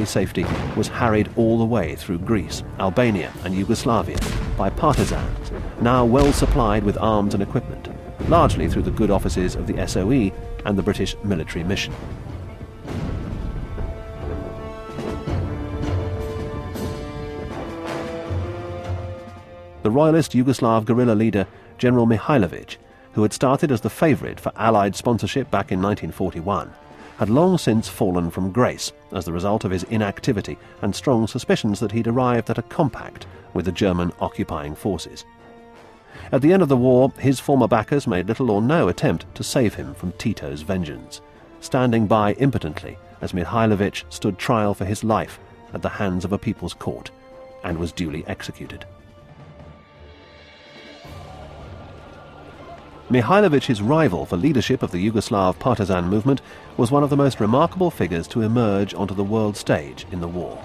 safety was harried all the way through Greece, Albania and Yugoslavia by partisans, now well supplied with arms and equipment, largely through the good offices of the SOE and the British military mission. The royalist Yugoslav guerrilla leader General Mihailović, who had started as the favourite for Allied sponsorship back in 1941, had long since fallen from grace as the result of his inactivity and strong suspicions that he'd arrived at a compact with the German occupying forces. At the end of the war, his former backers made little or no attempt to save him from Tito's vengeance, standing by impotently as Mihailović stood trial for his life at the hands of a people's court and was duly executed. Mihailovic's rival for leadership of the Yugoslav partisan movement was one of the most remarkable figures to emerge onto the world stage in the war.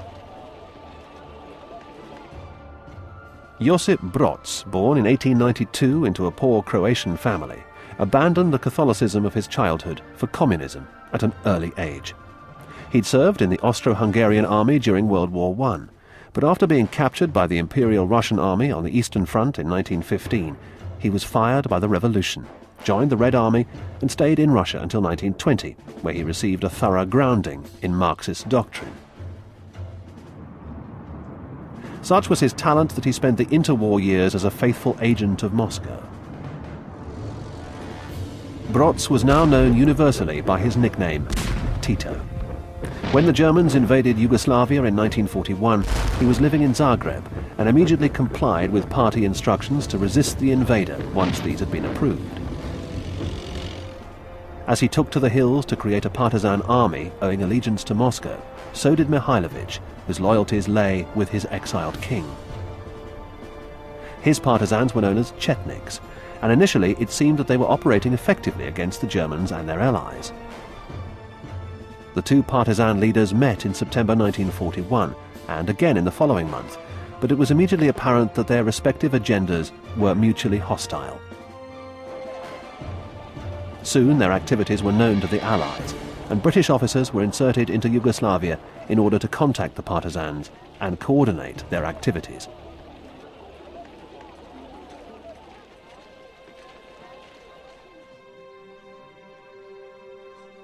Josip Broz, born in 1892 into a poor Croatian family, abandoned the Catholicism of his childhood for communism at an early age. He'd served in the Austro-Hungarian army during World War I, but after being captured by the Imperial Russian Army on the Eastern Front in 1915, he was fired by the revolution, joined the Red Army and stayed in Russia until 1920, where he received a thorough grounding in Marxist doctrine. Such was his talent that he spent the interwar years as a faithful agent of Moscow. Broz was now known universally by his nickname, Tito. When the Germans invaded Yugoslavia in 1941, he was living in Zagreb and immediately complied with party instructions to resist the invader once these had been approved. As he took to the hills to create a partisan army owing allegiance to Moscow, so did Mihailović, whose loyalties lay with his exiled king. His partisans were known as Cetniks, and initially it seemed that they were operating effectively against the Germans and their allies. The two partisan leaders met in September 1941, and again in the following month, but it was immediately apparent that their respective agendas were mutually hostile. Soon their activities were known to the Allies, and British officers were inserted into Yugoslavia in order to contact the partisans and coordinate their activities.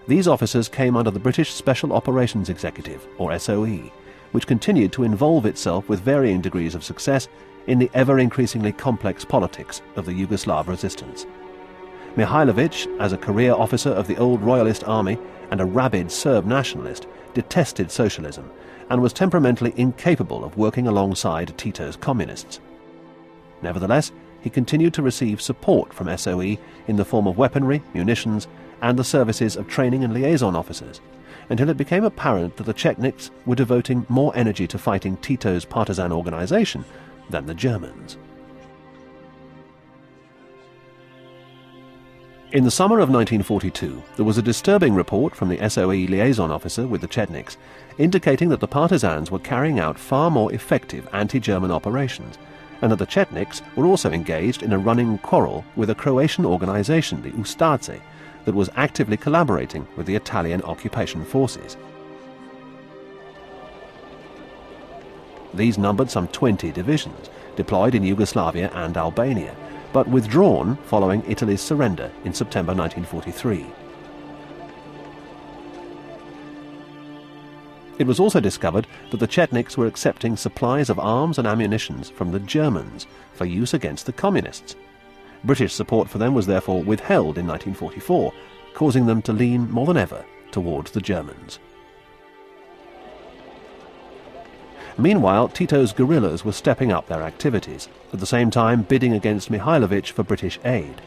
These officers came under the British Special Operations Executive, or SOE, which continued to involve itself with varying degrees of success in the ever-increasingly complex politics of the Yugoslav resistance. Mihailović, as a career officer of the old royalist army and a rabid Serb nationalist, detested socialism and was temperamentally incapable of working alongside Tito's communists. Nevertheless, he continued to receive support from SOE in the form of weaponry, munitions, and the services of training and liaison officers, until it became apparent that the Cetniks were devoting more energy to fighting Tito's partisan organization than the Germans. In the summer of 1942, there was a disturbing report from the SOE liaison officer with the Cetniks, indicating that the partisans were carrying out far more effective anti-German operations, and that the Cetniks were also engaged in a running quarrel with a Croatian organization, the Ustaše, that was actively collaborating with the Italian occupation forces. These numbered some 20 divisions, deployed in Yugoslavia and Albania, but withdrawn following Italy's surrender in September 1943. It was also discovered that the Cetniks were accepting supplies of arms and ammunitions from the Germans for use against the communists. British support for them was therefore withheld in 1944, causing them to lean more than ever towards the Germans. Meanwhile, Tito's guerrillas were stepping up their activities, at the same time bidding against Mihailović for British aid.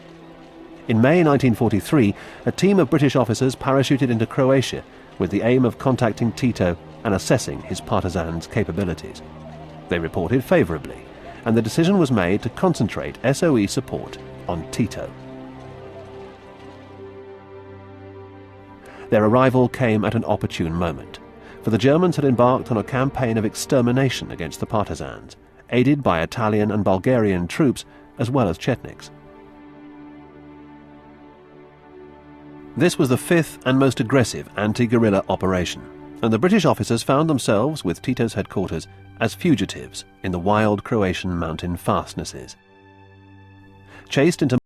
In May 1943, a team of British officers parachuted into Croatia with the aim of contacting Tito and assessing his partisans' capabilities. They reported favourably, and the decision was made to concentrate SOE support on Tito. Their arrival came at an opportune moment, for the Germans had embarked on a campaign of extermination against the partisans, aided by Italian and Bulgarian troops as well as Cetniks. This was the fifth and most aggressive anti-guerrilla operation, and the British officers found themselves, with Tito's headquarters, as fugitives in the wild Croatian mountain fastnesses. Chased into